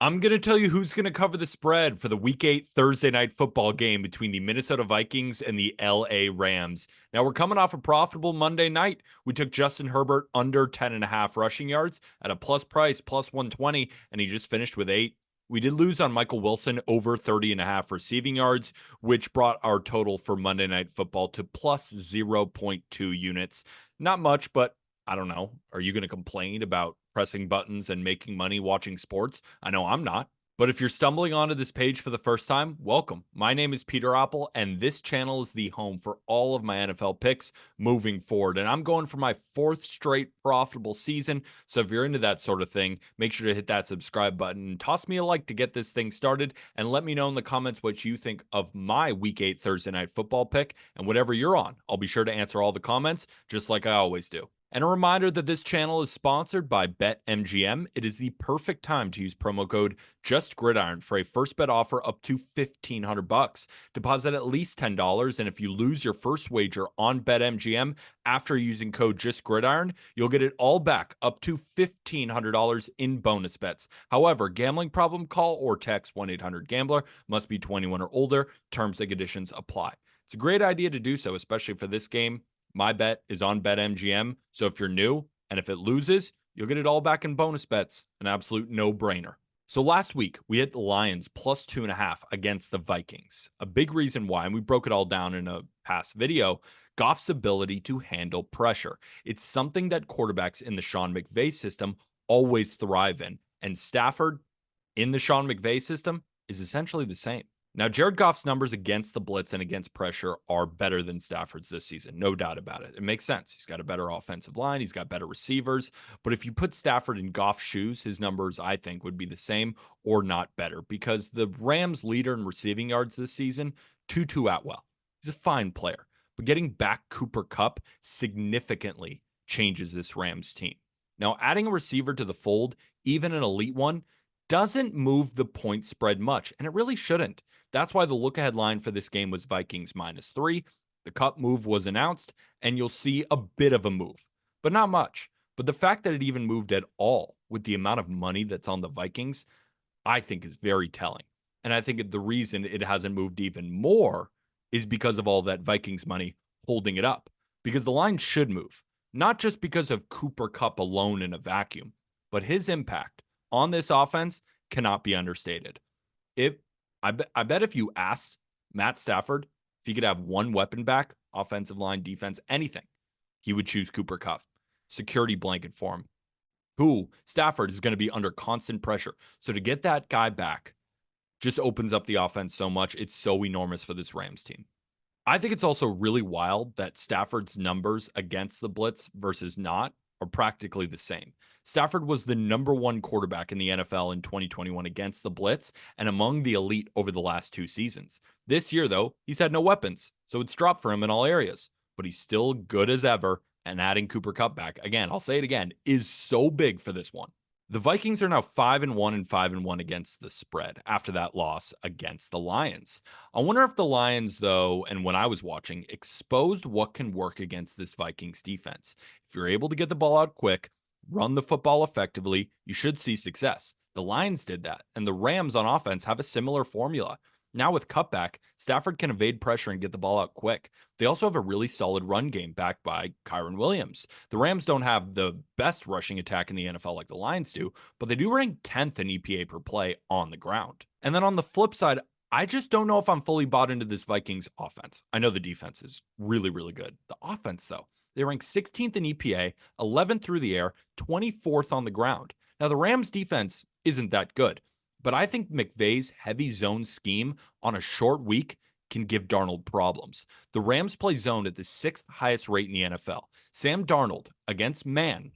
I'm going to tell you who's going to cover the spread for the Week 8 Thursday night football game between the Minnesota Vikings and the LA Rams. Now, we're coming off a profitable Monday night. We took Justin Herbert under 10.5 rushing yards at a plus price, plus 120, and he just finished with 8. We did lose on Michael Wilson over 30.5 receiving yards, which brought our total for Monday Night Football to plus zero point 0.2 units. Not much, but I don't know. Are you going to complain about pressing buttons and making money watching sports? I know I'm not. But if you're stumbling onto this page for the first time, welcome. My name is Peter Appel, and this channel is the home for all of my NFL picks moving forward. And I'm going for my fourth straight profitable season. So if you're into that sort of thing, make sure to hit that subscribe button and toss me a like to get this thing started. And let me know in the comments what you think of my Week 8 Thursday Night Football pick. And whatever you're on, I'll be sure to answer all the comments, just like I always do. And a reminder that this channel is sponsored by BetMGM. It is the perfect time to use promo code JustGridiron for a first bet offer up to $1,500. Deposit at least $10, and if you lose your first wager on BetMGM after using code JustGridiron, you'll get it all back up to $1,500 in bonus bets. However, gambling problem, call or text 1-800-GAMBLER. Must be 21 or older. Terms and conditions apply. It's a great idea to do so, especially for this game. My bet is on BetMGM. So if you're new and if it loses, you'll get it all back in bonus bets. An absolute no-brainer. So last week, we hit the Lions plus 2.5 against the Vikings. A big reason why, and we broke it all down in a past video, Goff's ability to handle pressure. It's something that quarterbacks in the Sean McVay system always thrive in. And Stafford in the Sean McVay system is essentially the same. Now, Jared Goff's numbers against the blitz and against pressure are better than Stafford's this season. No doubt about it. It makes sense. He's got a better offensive line. He's got better receivers. But if you put Stafford in Goff's shoes, his numbers, I think, would be the same or not better because the Rams' leader in receiving yards this season, Tutu Atwell. He's a fine player. But getting back Cooper Kupp significantly changes this Rams team. Now, adding a receiver to the fold, even an elite one, doesn't move the point spread much, and it really shouldn't. That's why the look-ahead line for this game was Vikings -3. The Kupp move was announced, and you'll see a bit of a move, but not much. But the fact that it even moved at all with the amount of money that's on the Vikings, I think is very telling. And I think the reason it hasn't moved even more is because of all that Vikings money holding it up. Because the line should move, not just because of Cooper Kupp alone in a vacuum, but his impact on this offense cannot be understated. If I bet if you asked Matt Stafford if he could have one weapon back, offensive line, defense, anything, he would choose Cooper Kupp. Security blanket for him. Who Stafford is going to be under constant pressure. So to get that guy back just opens up the offense so much. It's so enormous for this Rams team. I think it's also really wild that Stafford's numbers against the blitz versus not are practically the same. Stafford was the number one quarterback in the NFL in 2021 against the blitz and among the elite over the last 2 seasons. This year, though, he's had no weapons, so it's dropped for him in all areas. But he's still good as ever, and adding Cooper Kupp back, again, I'll say it again, is so big for this one. The Vikings are now 5-1 and 5-1 against the spread after that loss against the Lions. I wonder if the Lions, though, and when I was watching, exposed what can work against this Vikings defense. If you're able to get the ball out quick, run the football effectively, you should see success. The Lions did that, and the Rams on offense have a similar formula. Now with cutback, Stafford can evade pressure and get the ball out quick. They also have a really solid run game backed by Kyron Williams. The Rams don't have the best rushing attack in the NFL like the Lions do, but they do rank 10th in EPA per play on the ground. And then on the flip side, I just don't know if I'm fully bought into this Vikings offense. I know the defense is really, really good. The offense, though, they rank 16th in EPA, 11th through the air, 24th on the ground. Now, the Rams defense isn't that good, but I think McVay's heavy zone scheme on a short week can give Darnold problems. The Rams play zone at the 6th highest rate in the NFL. Sam Darnold against man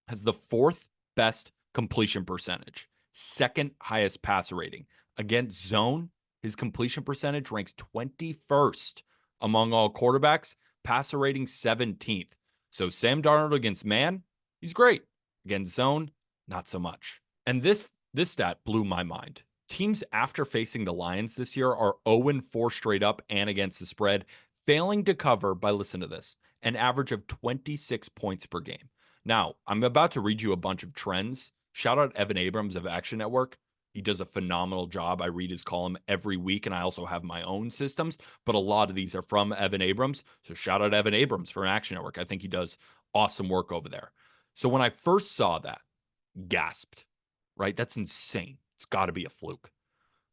has the 4th best completion percentage, 2nd highest passer rating. Against zone, his completion percentage ranks 21st among all quarterbacks, passer rating 17th. So Sam Darnold against man, he's great. Against zone, not so much. And this stat blew my mind. Teams after facing the Lions this year are 0-4 straight up and against the spread, failing to cover by, listen to this, an average of 26 points per game. Now, I'm about to read you a bunch of trends. Shout out Evan Abrams of Action Network. He does a phenomenal job. I read his column every week, and I also have my own systems, but a lot of these are from Evan Abrams. So shout out Evan Abrams for Action Network. I think he does awesome work over there. So when I first saw that, gasped, right? That's insane. It's got to be a fluke.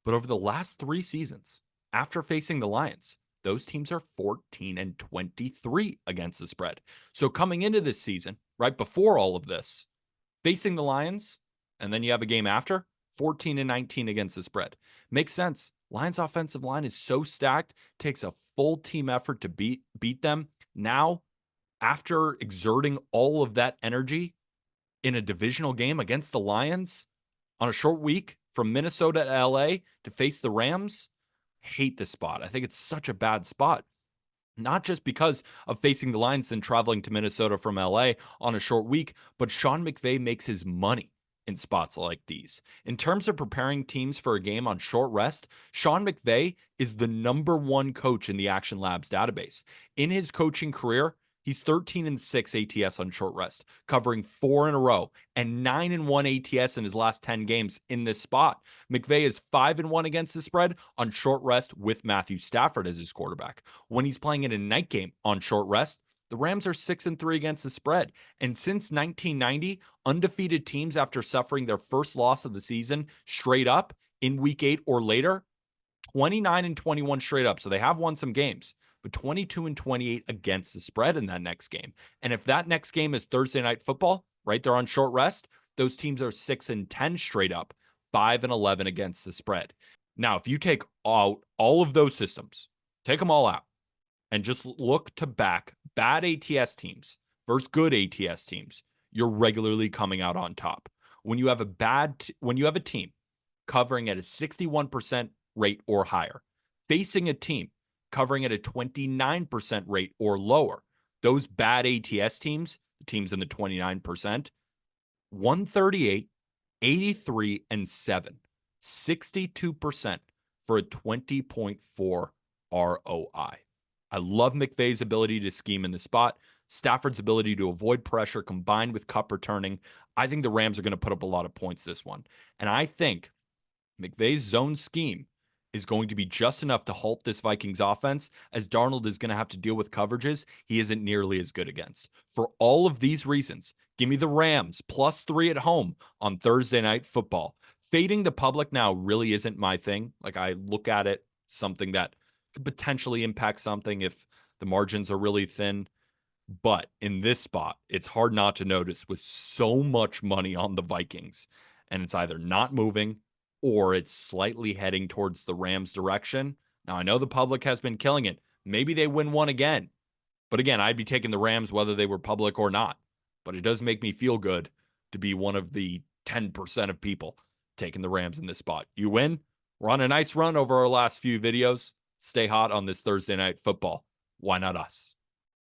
But over the last 3 seasons, after facing the Lions, those teams are 14-23 against the spread. So coming into this season, right before all of this, facing the Lions, and then you have a game after, 14-19 against the spread. Makes sense. Lions' offensive line is so stacked, takes a full team effort to beat them. Now, after exerting all of that energy in a divisional game against the Lions on a short week from Minnesota to LA to face the Rams, hate this spot. I think it's such a bad spot. Not just because of facing the Lions and traveling to Minnesota from LA on a short week, but Sean McVay makes his money in spots like these. In terms of preparing teams for a game on short rest, Sean McVay is the #1 coach in the Action Labs database. In his coaching career, he's 13-6 ATS on short rest, covering 4 in a row, and 9-1 ATS in his last 10 games in this spot. McVay is 5-1 against the spread on short rest with Matthew Stafford as his quarterback. When he's playing in a night game on short rest, the Rams are 6-3 against the spread. And since 1990, undefeated teams after suffering their first loss of the season straight up in week 8 or later, 29-21 straight up. So they have won some games, but 22-28 against the spread in that next game. And if that next game is Thursday Night Football, right there on short rest, those teams are 6-10 straight up, 5-11 against the spread. Now, if you take out all of those systems, take them all out, and just look to back bad ATS teams versus good ATS teams, you're regularly coming out on top. When you have a team covering at a 61% rate or higher, facing a team covering at a 29% rate or lower, those bad ATS teams, the teams in the 29%, 138, 83, and 7, 62% for a 20.4 ROI. I love McVay's ability to scheme in the spot. Stafford's ability to avoid pressure combined with Kupp returning. I think the Rams are going to put up a lot of points this one. And I think McVay's zone scheme is going to be just enough to halt this Vikings offense, as Darnold is going to have to deal with coverages he isn't nearly as good against. For all of these reasons, give me the Rams +3 at home on Thursday Night Football. Fading the public now really isn't my thing. Like, I look at it something that could potentially impact something if the margins are really thin. But in this spot, it's hard not to notice with so much money on the Vikings, and it's either not moving or it's slightly heading towards the Rams' direction. Now, I know the public has been killing it. Maybe they win one again. But again, I'd be taking the Rams whether they were public or not. But it does make me feel good to be one of the 10% of people taking the Rams in this spot. You win. We're on a nice run over our last few videos. Stay hot on this Thursday Night Football. Why not us?